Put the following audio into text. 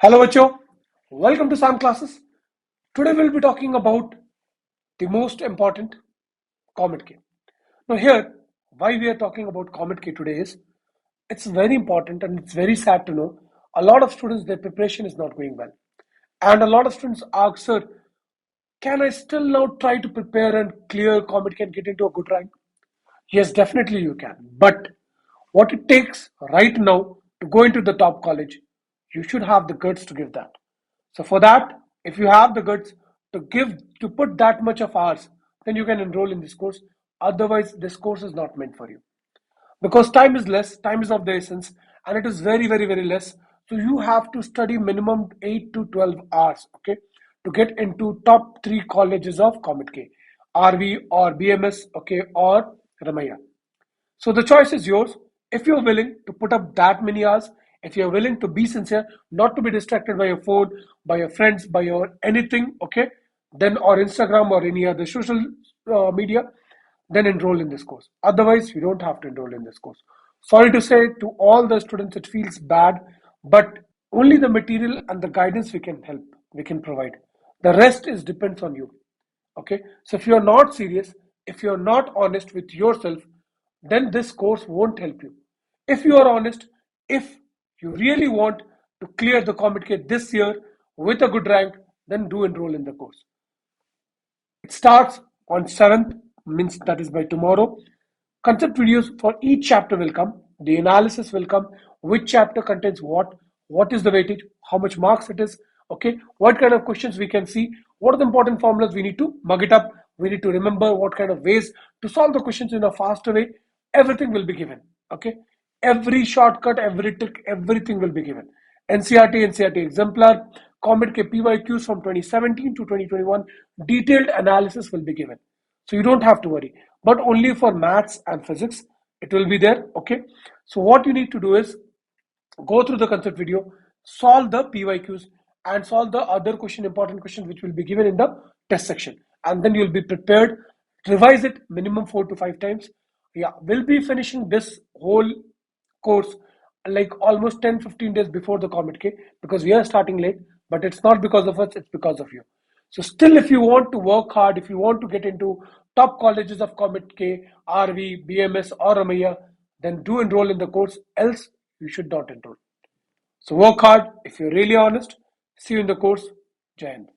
Hello, Acho. Welcome to Samclasses. Today we'll be talking about the most important COMEDK. Now, here, why we are talking about COMEDK today is it's very important and it's very sad to know a lot of students their preparation is not going well, and a lot of students ask, "Sir, can I still now try to prepare and clear COMEDK and get into a good rank?" Yes, definitely you can. But what it takes right now to go into the top college, you should have the guts to give that. So for that, if you have the guts to put that much of hours, then you can enroll in this course. Otherwise, this course is not meant for you. Because time is less, time is of the essence, and it is very less. So you have to study minimum 8 to 12 hours, okay, to get into top 3 colleges of COMEDK, RV or BMS, okay, or Ramaya. So the choice is yours. If you're willing to put up that many hours, if you're willing to be sincere, not to be distracted by your phone, by your friends, by your anything, okay, then or Instagram or any other social media, then enroll in this course. Otherwise, you don't have to enroll in this course. Sorry to say to all the students, it feels bad, but only the material and the guidance we can help, we can provide. The rest is depends on you. Okay, so if you're not serious, if you're not honest with yourself, then this course won't help you. If you are honest, if you really want to clear the COMEDK this year with a good rank, then do enroll in the course. It starts on 7th, means that is by tomorrow. Concept videos for each chapter will come. The analysis will come. Which chapter contains what is the weightage, how much marks it is, okay, what kind of questions we can see, what are the important formulas we need to mug it up, we need to remember what kind of ways to solve the questions in a faster way. Everything will be given, okay, every shortcut, every trick, everything will be given. NCERT exemplar, COMEDK PYQs from 2017 to 2021, detailed analysis will be given. So you don't have to worry, but only for maths and physics, it will be there, okay. So what you need to do is go through the concept video, solve the PYQs, and solve the other important questions which will be given in the test section. And then you'll be prepared, revise it minimum 4 to 5 times. Yeah, we'll be finishing this whole course like almost 10-15 days before the COMEDK because we are starting late, but it's not because of us, it's because of you. So still, if you want to work hard, if you want to get into top colleges of COMEDK, RV, BMS or Ramaya, then do enroll in the course, else you should not enroll. So work hard if you're really honest. See you in the course. Jai Hind.